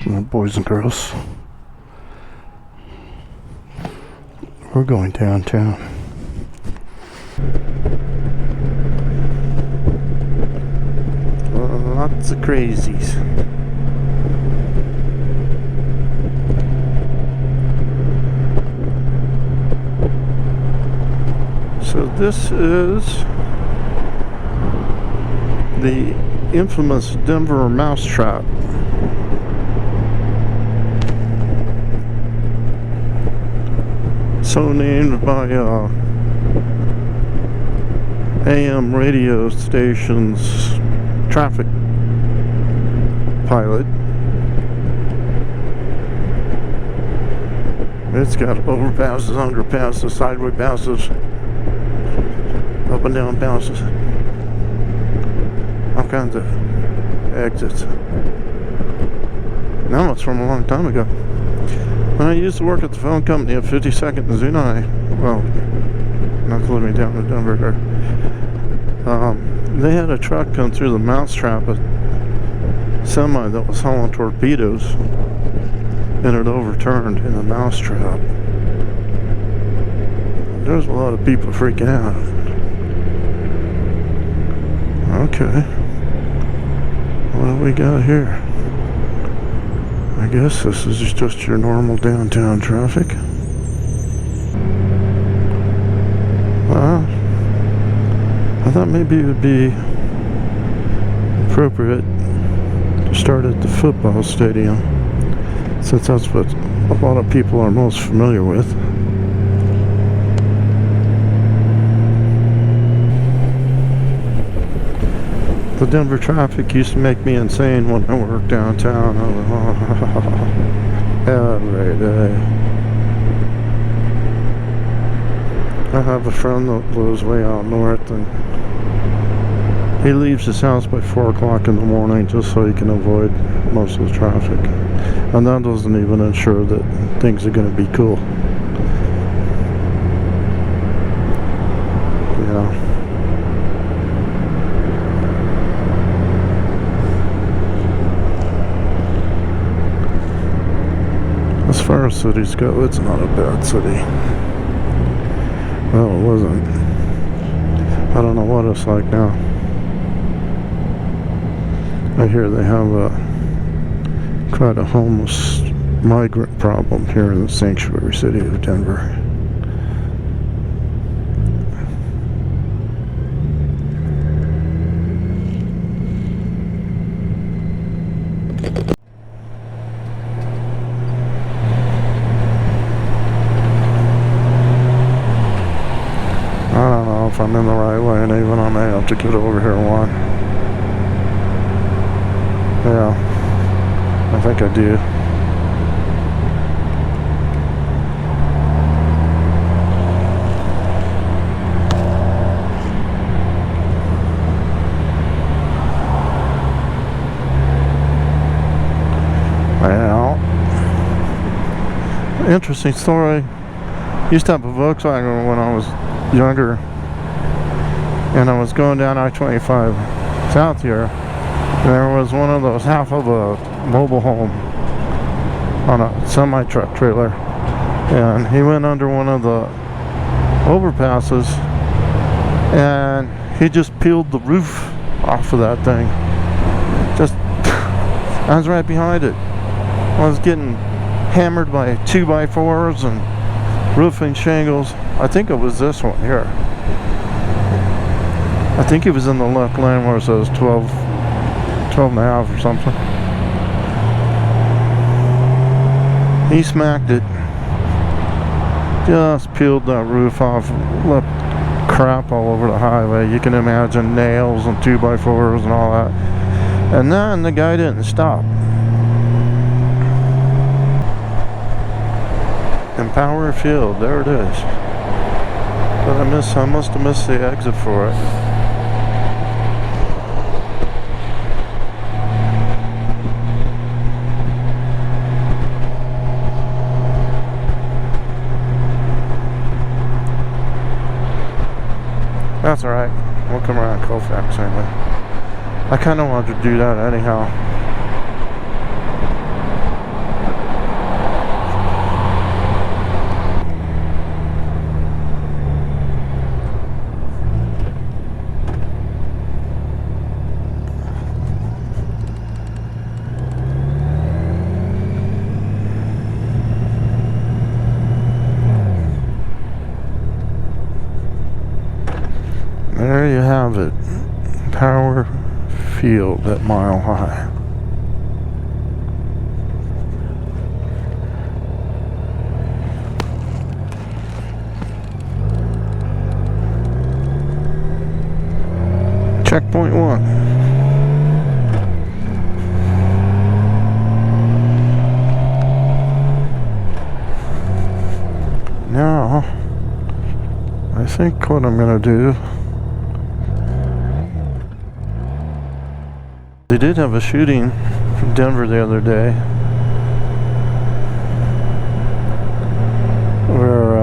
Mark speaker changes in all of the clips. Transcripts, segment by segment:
Speaker 1: affectionate boys and girls. We're going downtown. Lots of crazies. So this is the infamous Denver mousetrap. So named by AM radio station's traffic pilot. It's got overpasses, underpasses, sideway passes, up and down passes, all kinds of exits. Now it's from a long time ago. When I used to work at the phone company at 52nd and Zuni, well, not living down in Denver, they had a truck come through the mousetrap, a semi that was hauling torpedoes, and it overturned in the mousetrap. There's a lot of people freaking out. Okay, what do we got here? I guess this is just your normal downtown traffic. I thought maybe it would be appropriate to start at the football stadium, since that's what a lot of people are most familiar with. The Denver traffic used to make me insane when I worked downtown. Every day. I have a friend that lives way out north, and he leaves his house by 4 o'clock in the morning just so he can avoid most of the traffic. And that doesn't even ensure that things are going to be cool. Yeah. As far as cities go, it's not a bad city. Well, it wasn't. I don't know what it's like now. I hear they have quite a homeless migrant problem here in the sanctuary city of Denver. If I'm in the right lane, even I may have to get over here one. Yeah, I think I do. Well, interesting story. Used to have a Volkswagen when I was younger, and I was going down I-25 south here, and there was one of those half of a mobile home on a semi-truck trailer, and he went under one of the overpasses and he just peeled the roof off of that thing. Just I was right behind it. I was getting hammered by 2x4s and roofing shingles. I think it was this one here. I think he was in the left lane where it says 12 and a half or something. He smacked it. Just peeled that roof off. Left crap all over the highway. You can imagine nails and 2x4s and all that. And then the guy didn't stop. Empower Field, there it is. But I must have missed the exit for it. That's alright. We'll come around Colfax anyway. I kind of wanted to do that anyhow. Power Field at Mile High. Checkpoint 1. Now, I think what I'm gonna do, they did have a shooting in Denver the other day where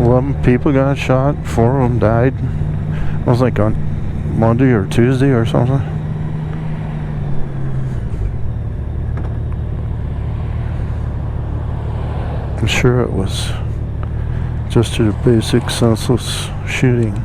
Speaker 1: 11 people got shot, 4 of them died. It was like on Monday or Tuesday or something. I'm sure it was just a basic senseless shooting.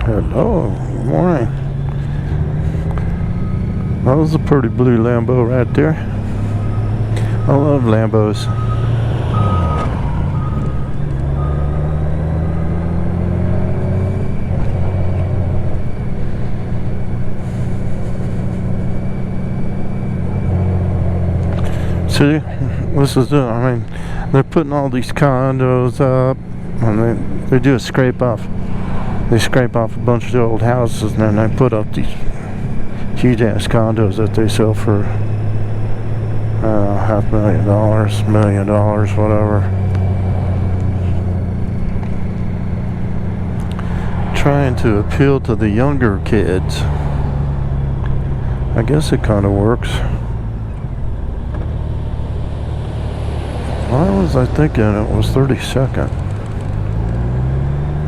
Speaker 1: Hello, good morning. That was a pretty blue Lambo right there. I love Lambos. See, this is it. I mean, they're putting all these condos up, and they do a scrape off. They scrape off a bunch of the old houses, and then they put up these huge ass condos that they sell for $500,000, $1 million, whatever. Trying to appeal to the younger kids. I guess it kind of works. Why was I thinking it was 32nd?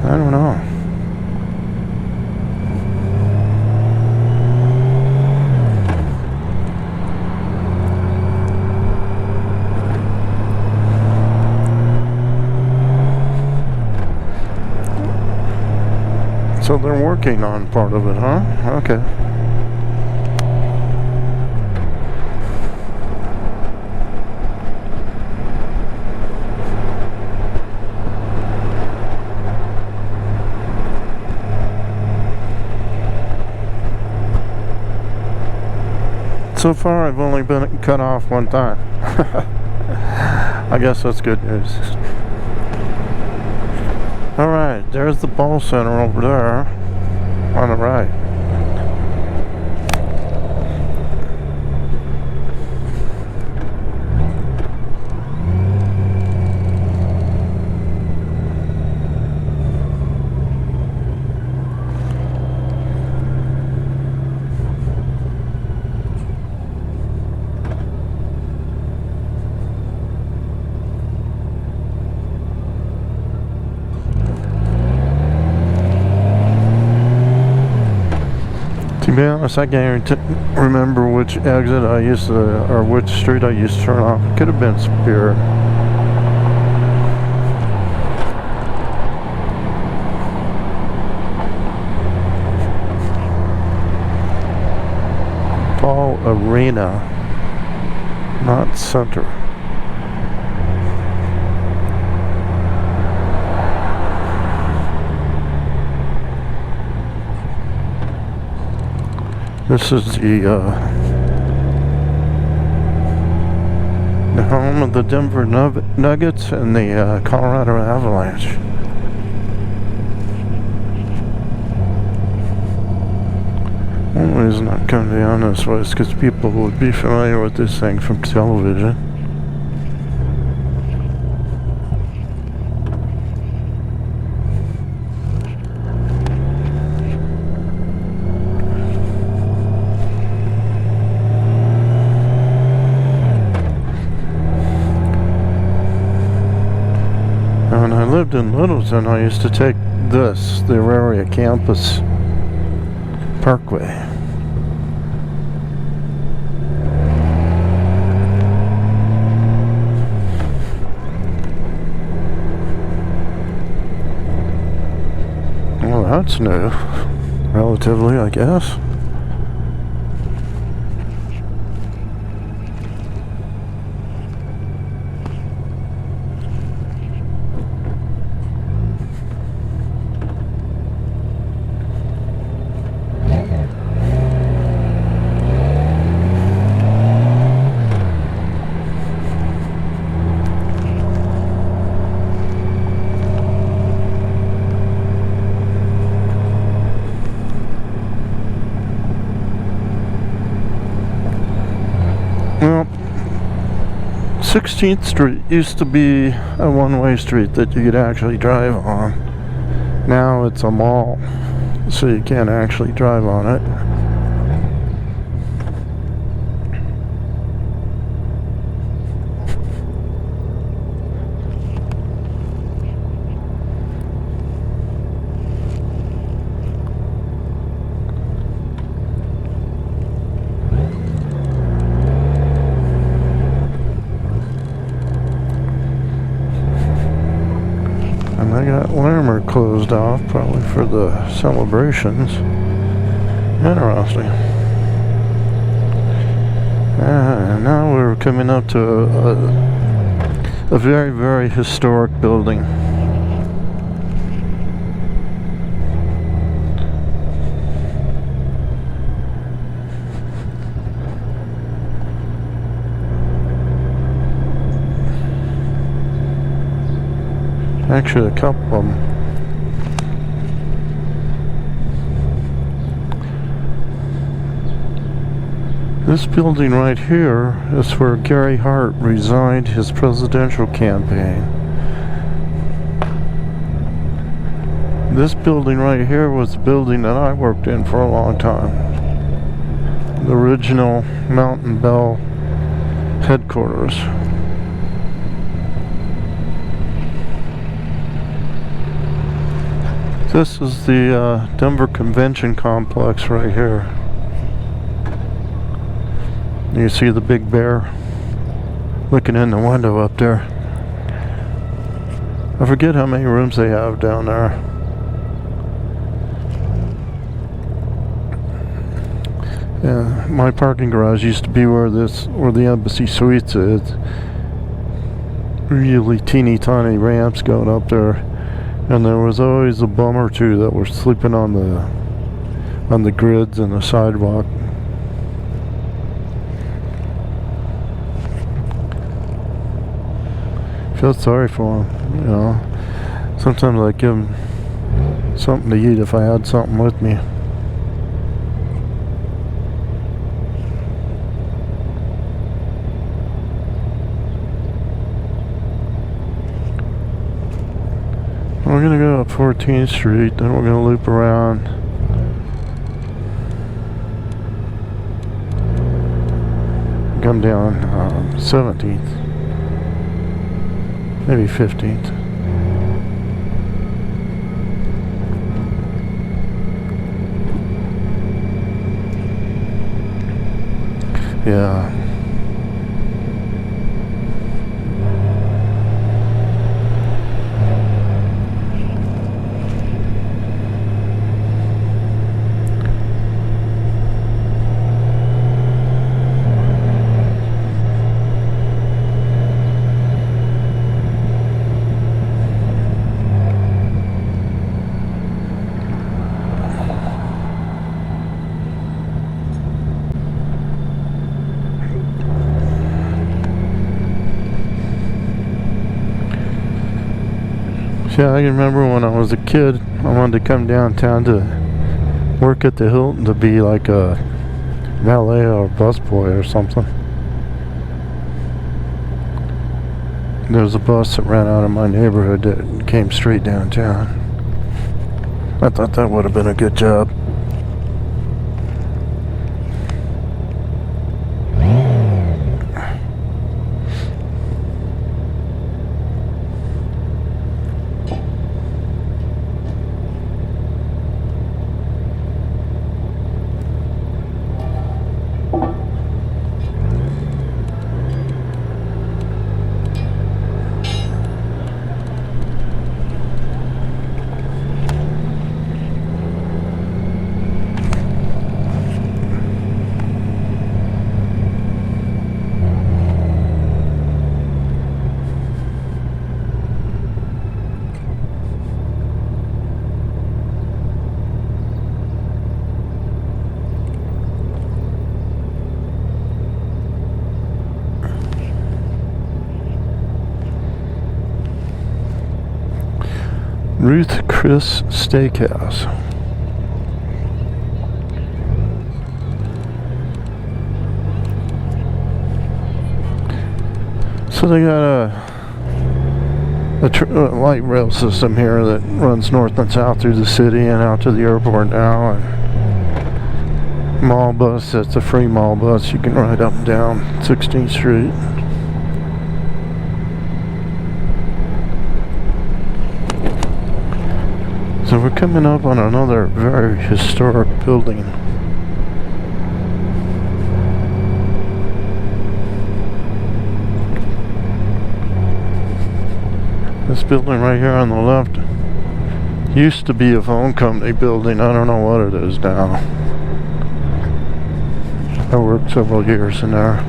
Speaker 1: I don't know. So they're working on part of it, huh? Okay. So far, I've only been cut off one time. I guess that's good news. Alright, there's the ball center over there on the right. To be honest, I can't remember which exit I used to, or which street I used to turn off. Could have been Spear. Ball Arena, not Center. This is the home of the Denver Nuggets and the Colorado Avalanche. One reason I'm coming down this way is because people would be familiar with this thing from television. lived in Littleton, I used to take the Auraria Campus Parkway. Well, that's new, relatively, I guess. Well, 16th Street used to be a one-way street that you could actually drive on. Now it's a mall, so you can't actually drive on it. And I got Larimer closed off, probably for the celebrations. Interesting. And now we're coming up to a very, very historic building. Actually, a couple of them. This building right here is where Gary Hart resigned his presidential campaign. This building right here was the building that I worked in for a long time. The original Mountain Bell headquarters. This is the Denver Convention Complex right here. You see the big bear looking in the window up there. I forget how many rooms they have down there. Yeah, my parking garage used to be where the Embassy Suites is. Really teeny tiny ramps going up there. And there was always a bum or two that were sleeping on the grids and the sidewalk. Feel sorry for them, you know. Sometimes I give them something to eat if I had something with me. We're gonna go up 14th Street, then we're gonna loop around. Come down 17th, maybe 15th. Yeah. Yeah, I can remember when I was a kid, I wanted to come downtown to work at the Hilton to be like a valet or busboy or something. There was a bus that ran out of my neighborhood that came straight downtown. I thought that would have been a good job. Ruth Chris Steakhouse. So they got a light rail system here that runs north and south through the city and out to the airport now. And mall bus, that's a free mall bus. You can ride up and down 16th Street. So we're coming up on another very historic building. This building right here on the left used to be a phone company building. I don't know what it is now. I worked several years in there.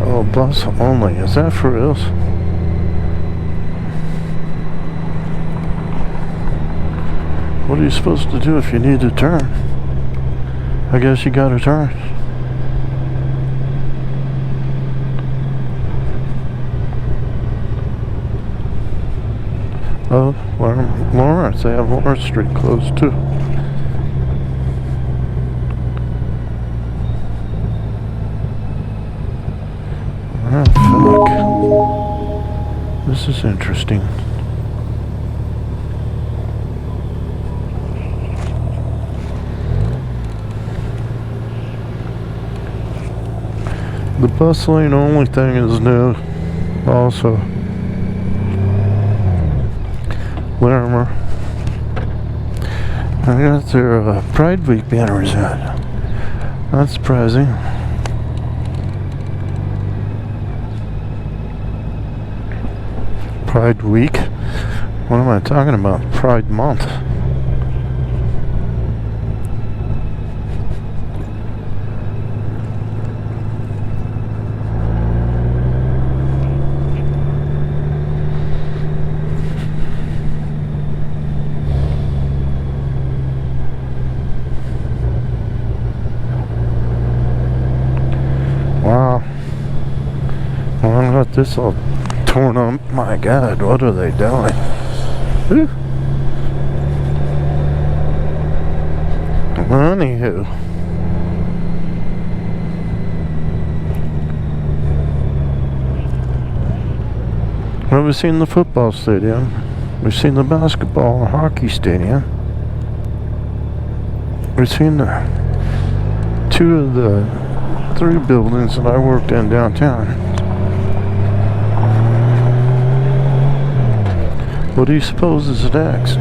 Speaker 1: Oh, bus only. Is that for real? What are you supposed to do if you need to turn? I guess you gotta turn. Oh, Lawrence. They have Lawrence Street closed too. Oh, fuck. This is interesting. The bus lane only thing is new also. Whatever. I got their Pride Week banners out. Not surprising. Pride Week? What am I talking about? Pride Month. Wow. Well, I got this all torn up. My God, what are they doing? Whew. Anywho. Well, we've seen the football stadium. We've seen the basketball and hockey stadium. We've seen two of the 3 buildings that I worked in downtown. What do you suppose is next?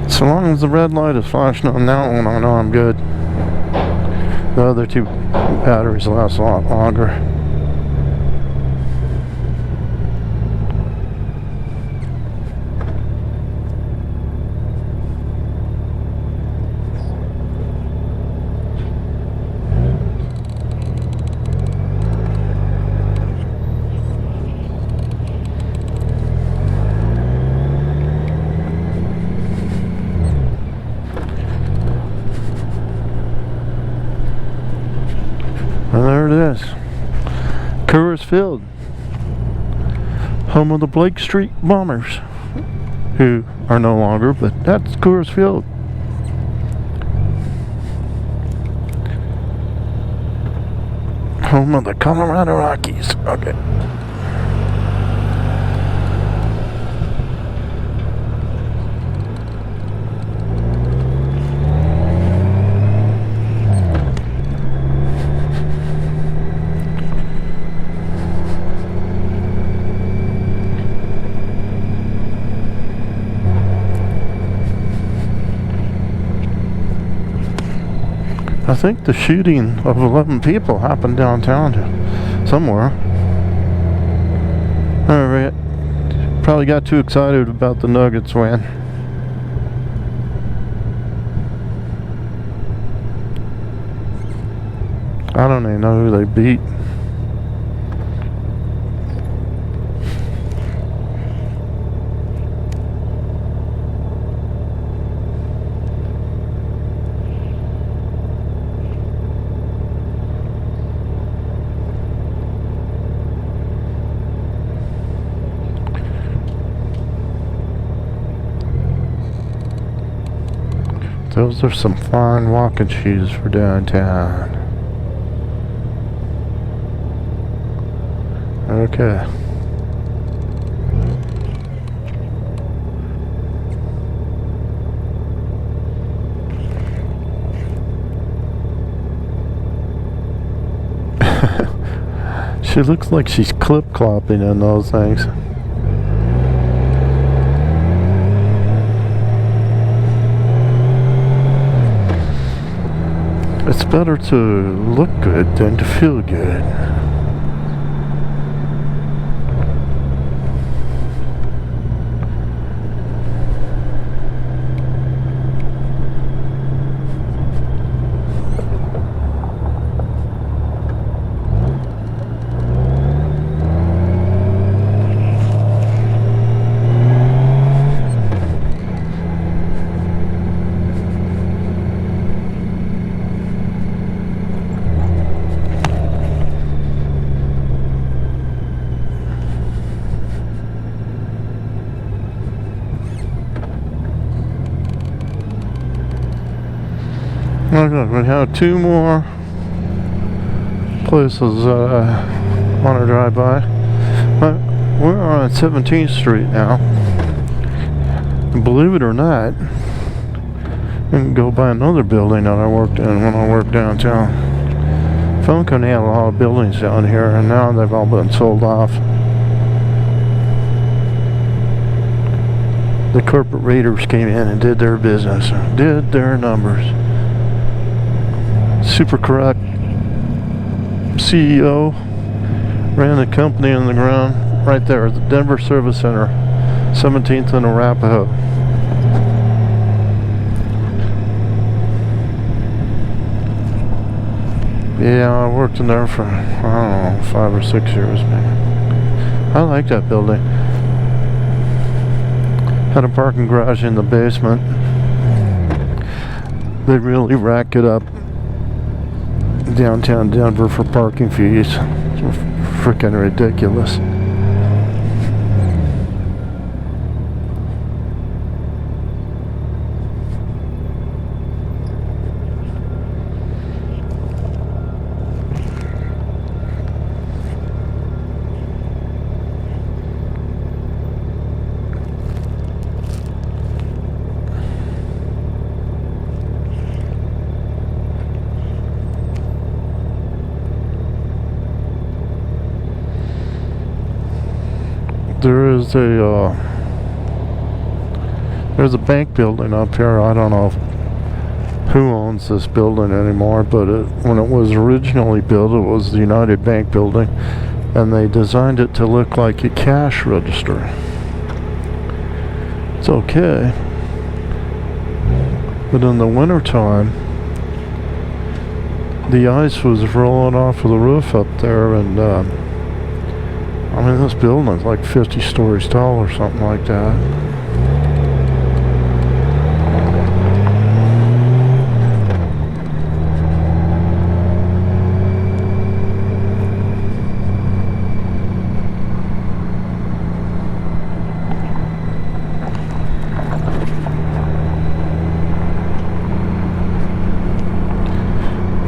Speaker 1: So long as the red light is flashing on that one, I know I'm good. The other 2 batteries last a lot longer. And there it is. Coors Field. Home of the Blake Street Bombers. Who are no longer, but that's Coors Field. Home of the Colorado Rockies. Okay. I think the shooting of 11 people happened downtown somewhere. Alright. Probably got too excited about the Nuggets win. I don't even know who they beat. Those are some fine walking shoes for downtown. Okay. She looks like she's clip-clopping in those things. It's better to look good than to feel good. Okay, we have two more places I want to drive by. But we're on 17th Street now. And believe it or not, we can go by another building that I worked in when I worked downtown. Phone company had a lot of buildings down here, and now they've all been sold off. The corporate raiders came in and did their business, did their numbers. Super corrupt CEO ran the company on the ground right there at the Denver Service Center, 17th and Arapahoe. Yeah, I worked in there for, I don't know, 5 or 6 years, man. I like that building. Had a parking garage in the basement. They really rack it up downtown Denver for parking fees. It's freaking ridiculous. There's a bank building up here. I don't know who owns this building anymore, but when it was originally built, it was the United Bank building, and they designed it to look like a cash register. It's okay, but in the wintertime, the ice was rolling off of the roof up there, and I mean, this building is like 50 stories tall or something like that.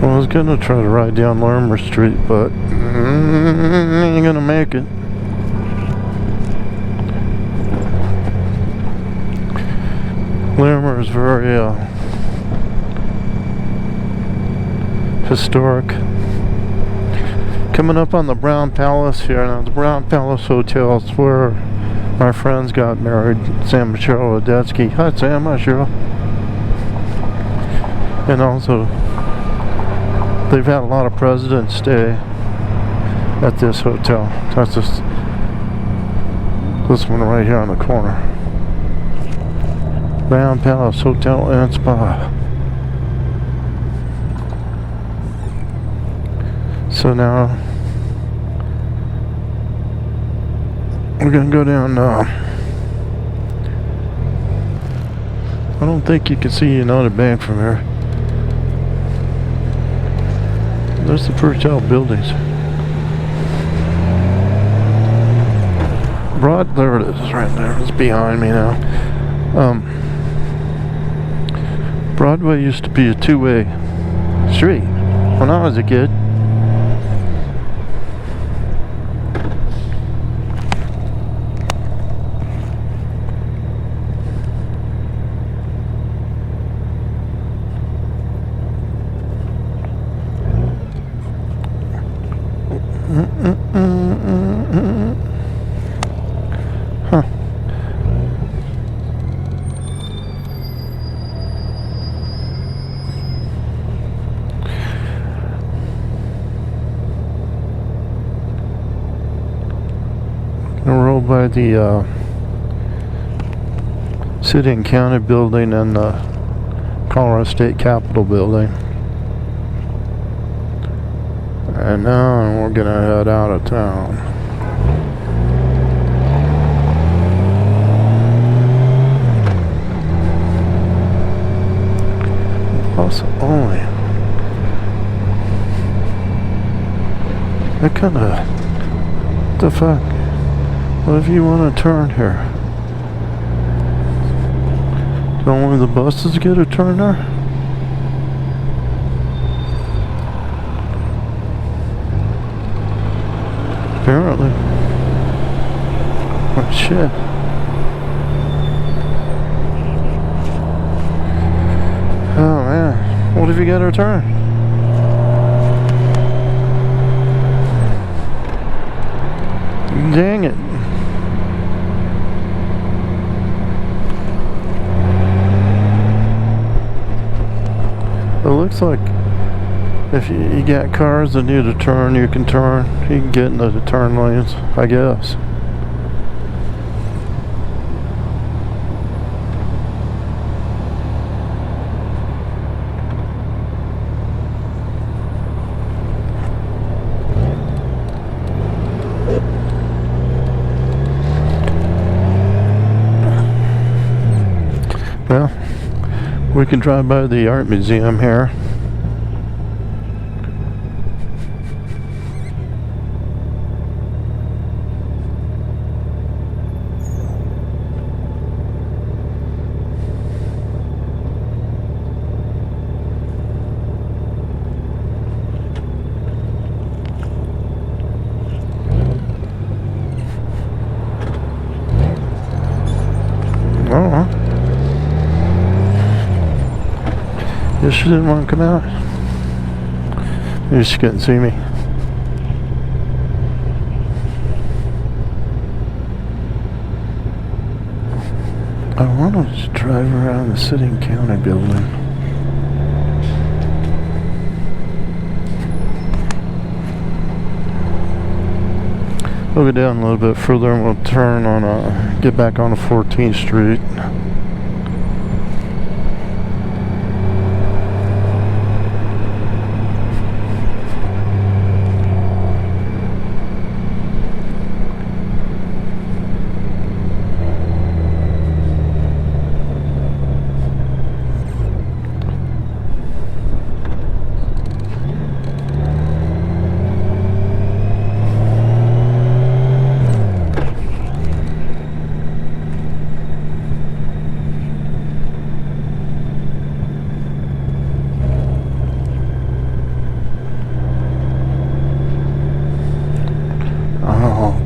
Speaker 1: Well, I was gonna try to ride down Larimer Street, but ain't gonna make it. Larimer is very historic. Coming up on the Brown Palace here. Now, the Brown Palace Hotel is where my friends got married, Sam and Cheryl Odetsky. Hi, Sam. Hi, Cheryl. And also They've had a lot of presidents stay at this hotel. That's just this one right here on the corner. Brown Palace Hotel and Spa. So now we're gonna go down. I don't think you can see United Bank from here. There's the first tall buildings. There it is, right there. It's behind me now. Broadway used to be a two-way street when I was a kid. Huh. Gonna roll by the City and County building and the Colorado State Capitol building. And now we're gonna head out of town. Plus only. That kinda. What the fuck? What if you wanna turn here? Don't only the buses get a turn there? Apparently. Oh shit. Oh man. What if you get a turn? Dang it. It looks like if you got cars that need a turn, you can turn. You can get into the turn lanes, I guess. Well, we can drive by the art museum here. Oh, guess she didn't want to come out. Maybe she couldn't see me. I wanted to drive around the City and County building. We'll go down a little bit further and we'll turn on get back on 14th Street.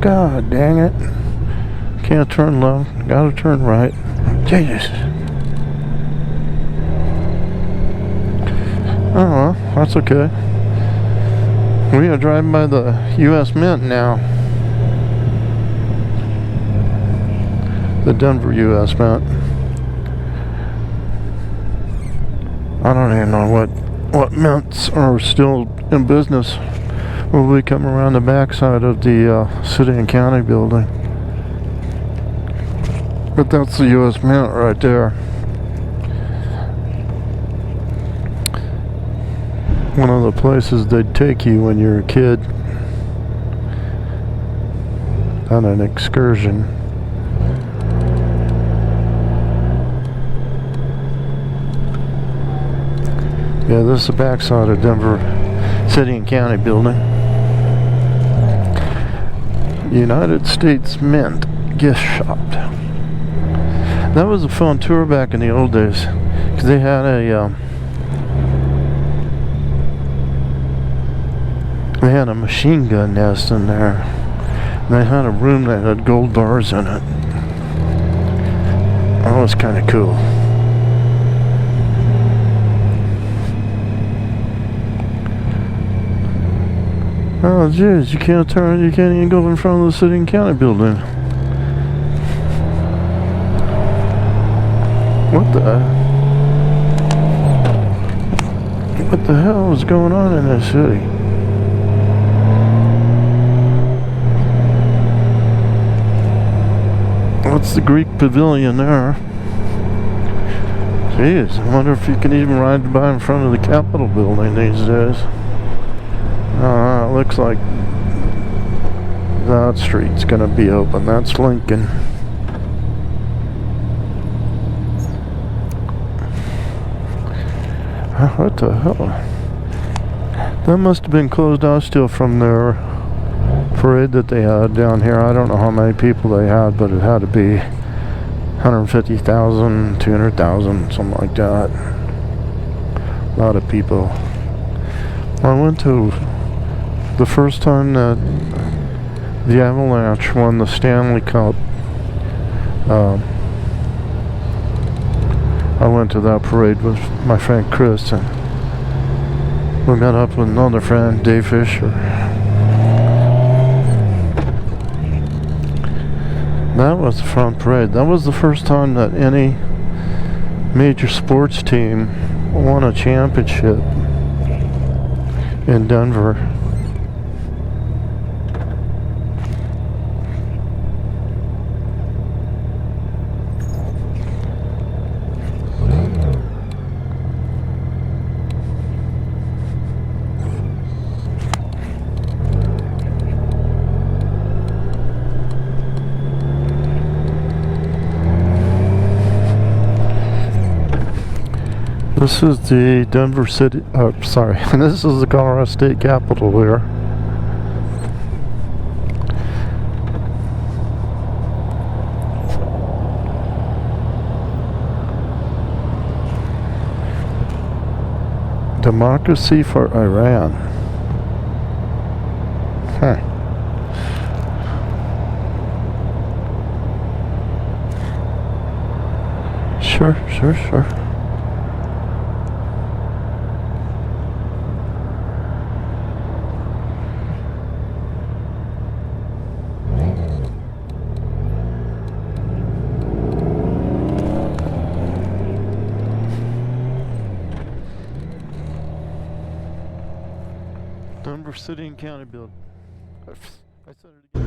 Speaker 1: God dang it. Can't turn left, gotta turn right. Jesus. Oh well, that's okay. We are driving by the U.S. Mint now. The Denver U.S. Mint. I don't even know what mints are still in business when we come around the backside of the city and county building. But that's the U.S. Mint right there. One of the places they'd take you when you're a kid on an excursion. Yeah, this is the backside of Denver City and County building. United States Mint gift shop. That was a fun tour back in the old days, because they had a machine gun nest in there. And they had a room that had gold bars in it. That was kind of cool. Oh jeez, you can't even go in front of the city and county building. What the hell is going on in this city? What's the Greek pavilion there? Jeez, I wonder if you can even ride by in front of the Capitol building these days. It looks like that street's gonna be open. That's Lincoln. What the hell? That must have been closed off still from their parade that they had down here. I don't know how many people they had, but it had to be 150,000, 200,000, something like that. A lot of people. I went to the first time that the Avalanche won the Stanley Cup. I went to that parade with my friend Chris, and we met up with another friend, Dave Fisher. That was the front parade. That was the first time that any major sports team won a championship in Denver. This is the Denver City, this is the Colorado State Capitol here. Democracy for Iran. Huh. Sure. Denver City and County building. I said it again.